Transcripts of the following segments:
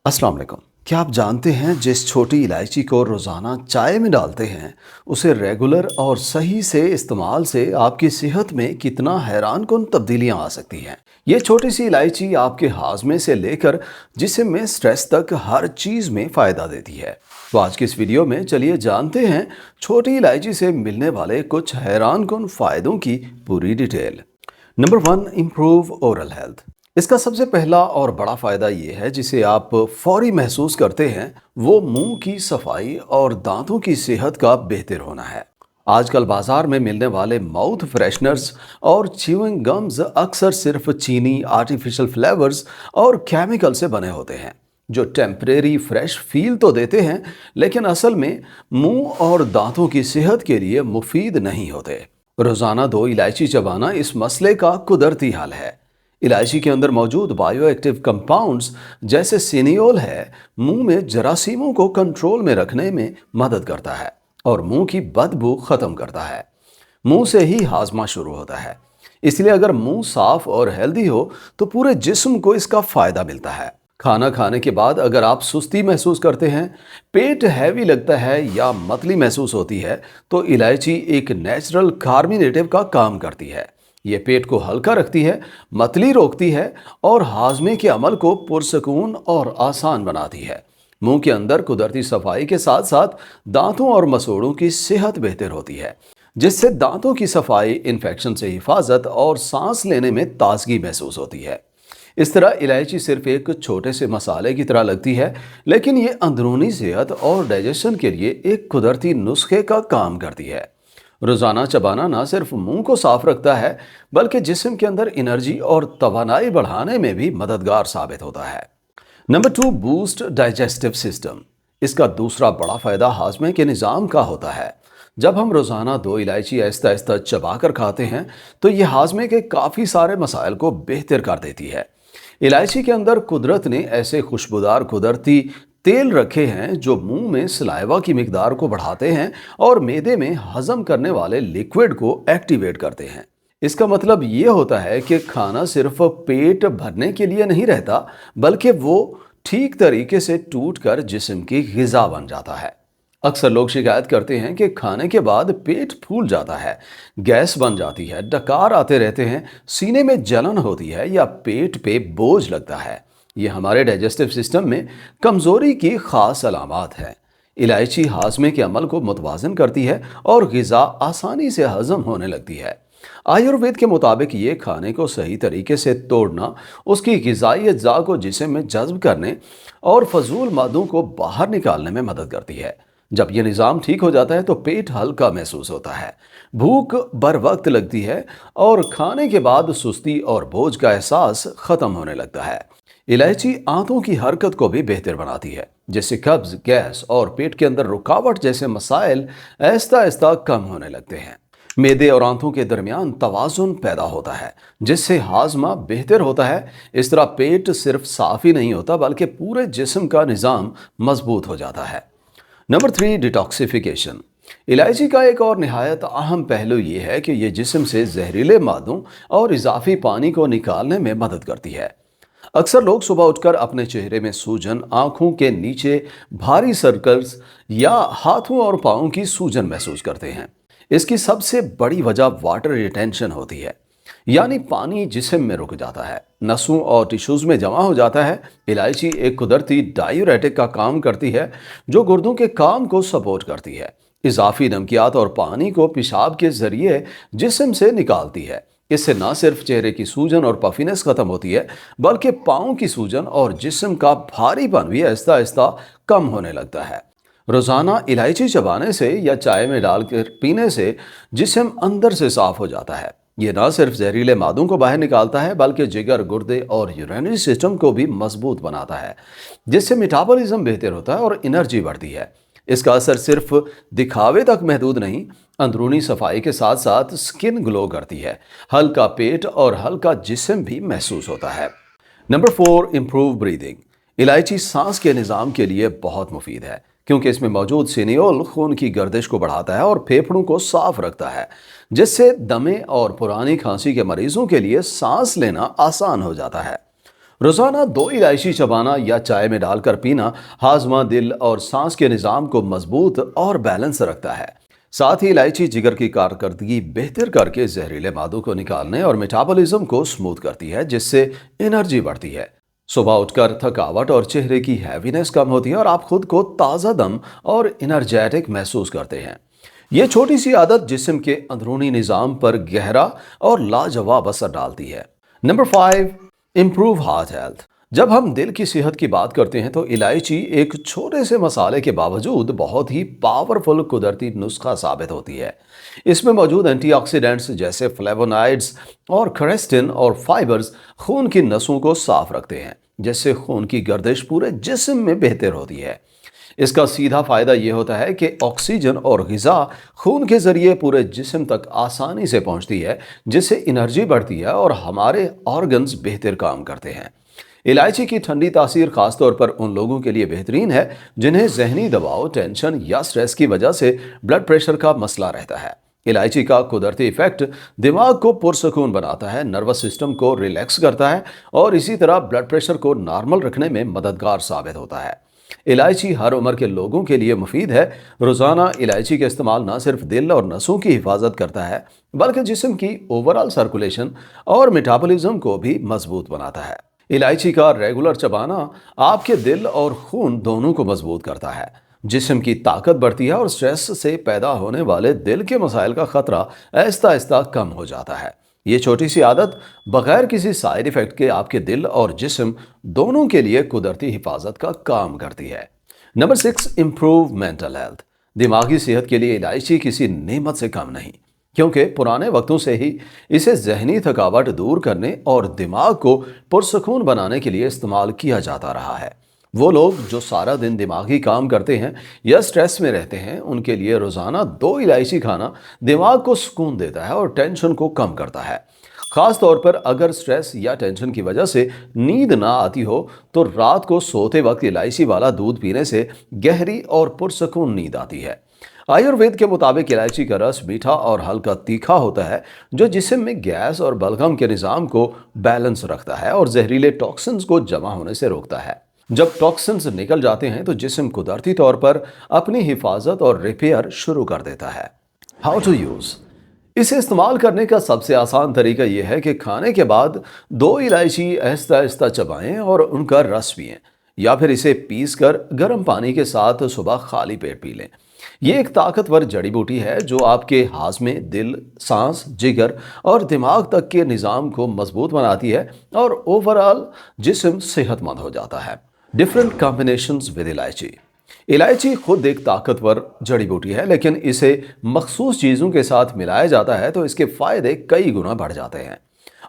अस्सलाम वालेकुम। क्या आप जानते हैं जिस छोटी इलायची को रोज़ाना चाय में डालते हैं उसे रेगुलर और सही से इस्तेमाल से आपकी सेहत में कितना हैरानकुन तब्दीलियां आ सकती हैं। ये छोटी सी इलायची आपके हाजमे से लेकर जिस्म में स्ट्रेस तक हर चीज़ में फ़ायदा देती है। तो आज की इस वीडियो में चलिए जानते हैं छोटी इलायची से मिलने वाले कुछ हैरानकुन फ़ायदों की पूरी detail. Number 1, improve oral health. इसका सबसे पहला और बड़ा फ़ायदा ये है जिसे आप फौरी महसूस करते हैं, वो मुंह की सफाई और दांतों की सेहत का बेहतर होना है। आजकल बाजार में मिलने वाले माउथ फ्रेशनर्स और च्युइंग गम्स अक्सर सिर्फ चीनी, आर्टिफिशियल फ्लेवर्स और केमिकल से बने होते हैं, जो टेम्परेरी फ्रेश फील तो देते हैं लेकिन असल में मुंह और दांतों की सेहत के लिए मुफीद नहीं होते। रोज़ाना 2 इलायची चबाना इस मसले का कुदरती हल है। इलायची के अंदर मौजूद बायो एक्टिव कंपाउंड्स जैसे सिनियोल है, मुंह में जरासीमों को कंट्रोल में रखने में मदद करता है और मुंह की बदबू खत्म करता है। मुंह से ही हाजमा शुरू होता है, इसलिए अगर मुंह साफ और हेल्दी हो तो पूरे जिस्म को इसका फायदा मिलता है। खाना खाने के बाद अगर आप सुस्ती महसूस करते हैं, पेट हैवी लगता है या मतली महसूस होती है, तो इलायची एक नेचुरल कार्मिनेटिव का काम करती है। ये पेट को हल्का रखती है, मतली रोकती है और हाजमे के अमल को पुरसकून और आसान बनाती है। मुंह के अंदर कुदरती सफाई के साथ साथ दांतों और मसूड़ों की सेहत बेहतर होती है, जिससे दांतों की सफाई, इन्फेक्शन से हिफाजत और सांस लेने में ताजगी महसूस होती है। इस तरह इलायची सिर्फ एक छोटे से मसाले की तरह लगती है, लेकिन ये अंदरूनी सेहत और डाइजेशन के लिए एक कुदरती नुस्खे का काम करती है। रोज़ाना चबाना ना सिर्फ मुंह को साफ रखता है, बल्कि जिस्म के अंदर एनर्जी और तवानाई बढ़ाने में भी मददगार साबित होता है। Number 2, boost digestive system. इसका दूसरा बड़ा फायदा हाजमे के निज़ाम का होता है। जब हम रोज़ाना 2 इलायची आहिस्ता आहिस्ता चबा कर खाते हैं तो ये हाजमे के काफ़ी सारे मसाइल को बेहतर कर देती है। इलायची के अंदर कुदरत ने ऐसे खुशबूदार कुदरती तेल रखे हैं जो मुंह में सलाइवा की मिकदार को बढ़ाते हैं और मैदे में हजम करने वाले लिक्विड को एक्टिवेट करते हैं। इसका मतलब ये होता है कि खाना सिर्फ पेट भरने के लिए नहीं रहता, बल्कि वो ठीक तरीके से टूट कर जिस्म की ग़िज़ा बन जाता है। अक्सर लोग शिकायत करते हैं कि खाने के बाद पेट फूल जाता है, गैस बन जाती है, डकार आते रहते हैं, सीने में जलन होती है या पेट पे बोझ लगता है। ये हमारे डाइजेस्टिव सिस्टम में कमज़ोरी की ख़ास अलामात है। इलायची हाजमे के अमल को मुतवाज़न करती है और ग़िज़ा आसानी से हज़म होने लगती है। आयुर्वेद के मुताबिक ये खाने को सही तरीके से तोड़ना, उसकी ग़िज़ाई अज्जा को जिस्म में जज़्ब करने और फजूल मादों को बाहर निकालने में मदद करती है। जब ये निज़ाम ठीक हो जाता है तो पेट हल्का महसूस होता है, भूख बर वक्त लगती है और खाने के बाद सुस्ती और बोझ का एहसास ख़त्म होने लगता है। इलायची आंतों की हरकत को भी बेहतर बनाती है, जिससे कब्ज़, गैस और पेट के अंदर रुकावट जैसे मसाइल आहिस्ता आहिस्ता कम होने लगते हैं। मैदे और आंतों के दरमियान तवाज़ुन पैदा होता है, जिससे हाजमा बेहतर होता है। इस तरह पेट सिर्फ साफ़ ही नहीं होता, बल्कि पूरे जिस्म का निज़ाम मजबूत हो जाता है। Number 3, detoxification. इलायची का एक और निहायत अहम पहलू ये है कि ये जिस्म से जहरीले मादों और इजाफी पानी को निकालने में मदद करती है। अक्सर लोग सुबह उठकर अपने चेहरे में सूजन, आंखों के नीचे भारी सर्कल्स या हाथों और पाँवों की सूजन महसूस करते हैं। इसकी सबसे बड़ी वजह वाटर रिटेंशन होती है, यानी पानी जिस्म में रुक जाता है, नसों और टिश्यूज़ में जमा हो जाता है। इलायची एक कुदरती डायूरेटिक का काम करती है, जो गुर्दों के काम को सपोर्ट करती है, इजाफी नमकियात और पानी को पेशाब के जरिए जिस्म से निकालती है। इससे न सिर्फ चेहरे की सूजन और पफिनेस खत्म होती है, बल्कि पाँव की सूजन और जिस्म का भारीपन भी आहिस्ता आहिस्ता कम होने लगता है। रोज़ाना इलायची चबाने से या चाय में डालकर पीने से जिस्म अंदर से साफ हो जाता है। ये न सिर्फ जहरीले मादों को बाहर निकालता है, बल्कि जिगर, गुर्दे और यूरिनरी सिस्टम को भी मजबूत बनाता है, जिससे मेटाबॉलिज्म बेहतर होता है और एनर्जी बढ़ती है। इसका असर सिर्फ दिखावे तक महदूद नहीं, अंदरूनी सफाई के साथ साथ स्किन ग्लो करती है, हल्का पेट और हल्का जिस्म भी महसूस होता है। Number 4, improve breathing. इलायची सांस के निज़ाम के लिए बहुत मुफीद है, क्योंकि इसमें मौजूद सिनियोल खून की गर्दिश को बढ़ाता है और फेफड़ों को साफ रखता है, जिससे दमे और पुरानी खांसी के मरीजों के लिए सांस लेना आसान हो जाता है। रोजाना 2 इलायची चबाना या चाय में डालकर पीना हाजमा, दिल और सांस के निज़ाम को मजबूत और बैलेंस रखता है। साथ ही इलायची जिगर की कारकर्दगी बेहतर करके जहरीले मादों को निकालने और मेटाबॉलिज्म को स्मूथ करती है, जिससे एनर्जी बढ़ती है। सुबह उठकर थकावट और चेहरे की हैवीनेस कम होती है और आप खुद को ताज़ा दम और एनर्जेटिक महसूस करते हैं। ये छोटी सी आदत जिस्म के अंदरूनी निज़ाम पर गहरा और लाजवाब असर डालती है। Number 5, improve heart health. जब हम दिल की सेहत की बात करते हैं तो इलायची एक छोटे से मसाले के बावजूद बहुत ही पावरफुल कुदरती नुस्खा साबित होती है। इसमें मौजूद एंटीऑक्सीडेंट्स जैसे फ्लेवोनॉइड्स और क्रेस्टिन और फाइबर्स खून की नसों को साफ रखते हैं, जिससे खून की गर्दिश पूरे जिस्म में बेहतर होती है। इसका सीधा फायदा ये होता है कि ऑक्सीजन और ग़िज़ा खून के जरिए पूरे जिस्म तक आसानी से पहुंचती है, जिससे एनर्जी बढ़ती है और हमारे ऑर्गन्स बेहतर काम करते हैं। इलायची की ठंडी तासीर खासतौर पर उन लोगों के लिए बेहतरीन है जिन्हें जहनी दबाव, टेंशन या स्ट्रेस की वजह से ब्लड प्रेशर का मसला रहता है। इलायची का कुदरती इफेक्ट दिमाग को पुरसकून बनाता है, नर्वस सिस्टम को रिलैक्स करता है और इसी तरह ब्लड प्रेशर को नॉर्मल रखने में मददगार साबित होता है। इलायची हर उम्र के लोगों के लिए मुफीद है। रोज़ाना इलायची का इस्तेमाल न सिर्फ दिल और नसों की हिफाजत करता है, बल्कि जिस्म की ओवरऑल सर्कुलेशन और मेटाबॉलिज्म को भी मजबूत बनाता है। इलायची का रेगुलर चबाना आपके दिल और खून दोनों को मजबूत करता है, जिस्म की ताकत बढ़ती है और स्ट्रेस से पैदा होने वाले दिल के मसाइल का खतरा आहिस्ता आहिस्ता कम हो जाता है। ये छोटी सी आदत बगैर किसी साइड इफेक्ट के आपके दिल और जिस्म दोनों के लिए कुदरती हिफाजत का काम करती है। Number 6, improve mental health. दिमागी सेहत के लिए इलायची किसी नेमत से कम नहीं, क्योंकि पुराने वक्तों से ही इसे जहनी थकावट दूर करने और दिमाग को पुरसकून बनाने के लिए इस्तेमाल किया जाता रहा है। वो लोग जो सारा दिन दिमागी काम करते हैं या स्ट्रेस में रहते हैं, उनके लिए रोज़ाना 2 इलायची खाना दिमाग को सुकून देता है और टेंशन को कम करता है। ख़ास तौर पर अगर स्ट्रेस या टेंशन की वजह से नींद ना आती हो तो रात को सोते वक्त इलायची वाला दूध पीने से गहरी और पुरसकून नींद आती है। आयुर्वेद के मुताबिक इलायची का रस मीठा और हल्का तीखा होता है, जो जिस्म में गैस और बलगम के निज़ाम को बैलेंस रखता है और जहरीले टॉक्सिन्स को जमा होने से रोकता है। जब टॉक्सिन्स निकल जाते हैं तो जिस्म कुदरती तौर पर अपनी हिफाजत और रिपेयर शुरू कर देता है। How to use. इसे इस्तेमाल करने का सबसे आसान तरीका यह है कि खाने के बाद 2 इलायची आहिस्ता आहिस्ता चबाएं और उनका रस पिएं, या फिर इसे पीस कर गर्म पानी के साथ सुबह खाली पेट पी लें। ये एक ताकतवर जड़ी बूटी है जो आपके हाजमे, दिल, सांस, जिगर और दिमाग तक के निज़ाम को मजबूत बनाती है और ओवरऑल जिस्म सेहतमंद हो जाता है। डिफरेंट कॉम्बिनेशंस विद इलायची। इलायची खुद एक ताकतवर जड़ी बूटी है, लेकिन इसे मखसूस चीज़ों के साथ मिलाया जाता है तो इसके फ़ायदे कई गुना बढ़ जाते हैं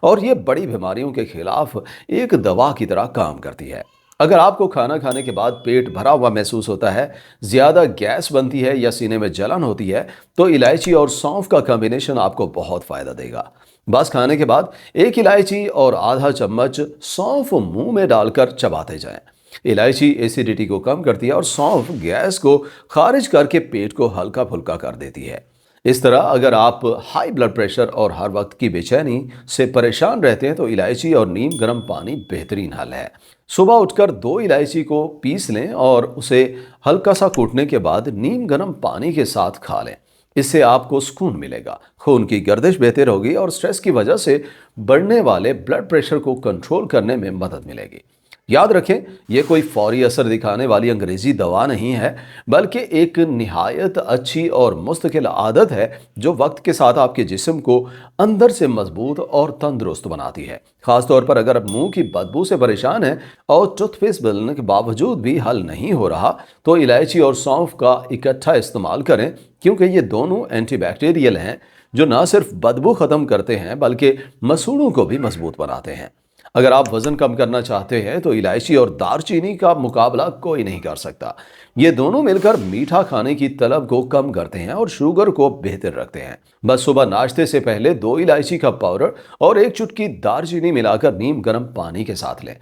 और ये बड़ी बीमारियों के खिलाफ एक दवा की तरह काम करती है। अगर आपको खाना खाने के बाद पेट भरा हुआ महसूस होता है, ज़्यादा गैस बनती है या सीने में जलन होती है, तो इलायची और सौंफ का कॉम्बिनेशन आपको बहुत फ़ायदा देगा। बस खाने के बाद 1 इलायची और आधा चम्मच सौंफ मुंह में डालकर चबाते जाएं। इलायची एसिडिटी को कम करती है और सौंफ गैस को खारिज करके पेट को हल्का फुल्का कर देती है। इस तरह अगर आप हाई ब्लड प्रेशर और हर वक्त की बेचैनी से परेशान रहते हैं तो इलायची और नीम गर्म पानी बेहतरीन हल है। सुबह उठकर 2 इलायची को पीस लें और उसे हल्का सा कूटने के बाद नीम गर्म पानी के साथ खा लें। इससे आपको सुकून मिलेगा, खून की गर्दिश बेहतर होगी और स्ट्रेस की वजह से बढ़ने वाले ब्लड प्रेशर को कंट्रोल करने में मदद मिलेगी। याद रखें, यह कोई फौरी असर दिखाने वाली अंग्रेजी दवा नहीं है, बल्कि एक निहायत अच्छी और मुस्तकिल आदत है जो वक्त के साथ आपके जिस्म को अंदर से मजबूत और तंदुरुस्त बनाती है। खासतौर पर अगर आप मुंह की बदबू से परेशान हैं और टूथपेस्ट बदलने के बावजूद भी हल नहीं हो रहा, तो इलायची और सौंफ का इकट्ठा इस्तेमाल करें, क्योंकि ये दोनों एंटीबैक्टीरियल हैं जो न सिर्फ बदबू ख़त्म करते हैं बल्कि मसूड़ों को भी मजबूत बनाते हैं। अगर आप वज़न कम करना चाहते हैं तो इलायची और दालचीनी का मुकाबला कोई नहीं कर सकता। ये दोनों मिलकर मीठा खाने की तलब को कम करते हैं और शुगर को बेहतर रखते हैं। बस सुबह नाश्ते से पहले 2 इलायची का पाउडर और 1 चुटकी दालचीनी मिलाकर नीम गर्म पानी के साथ लें।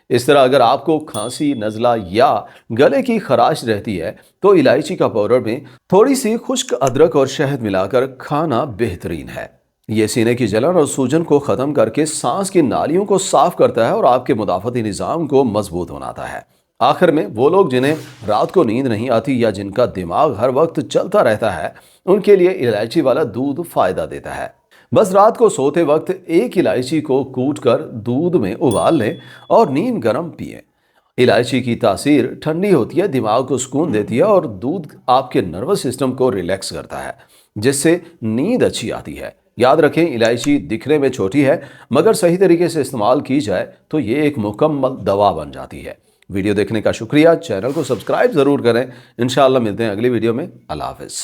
इस तरह अगर आपको खांसी, नज़ला या गले की खराश रहती है तो इलायची का पाउडर में थोड़ी सी खुश्क अदरक और शहद मिलाकर खाना बेहतरीन है। یہ سینے کی جلن اور سوجن کو ختم کر کے سانس کی نالیوں کو صاف کرتا ہے اور آپ کے مدافعتی نظام کو مضبوط بناتا ہے۔ آخر میں وہ لوگ جنہیں رات کو نیند نہیں آتی یا جن کا دماغ ہر وقت چلتا رہتا ہے، ان کے لیے الائچی والا دودھ فائدہ دیتا ہے۔ بس رات کو سوتے وقت ایک الائچی کو کوٹ کر دودھ میں ابال لیں اور نیم گرم پئیں۔ الائچی کی تاثیر ٹھنڈی ہوتی ہے، دماغ کو سکون دیتی ہے اور دودھ آپ کے نروس سسٹم کو ریلیکس کرتا ہے، جس سے نیند اچھی آتی ہے۔ یاد رکھیں، الائچی دکھنے میں چھوٹی ہے، مگر صحیح طریقے سے استعمال کی جائے تو یہ ایک مکمل دوا بن جاتی ہے۔ ویڈیو دیکھنے کا شکریہ، چینل کو سبسکرائب ضرور کریں۔ انشاءاللہ ملتے ہیں اگلی ویڈیو میں۔ اللہ حافظ۔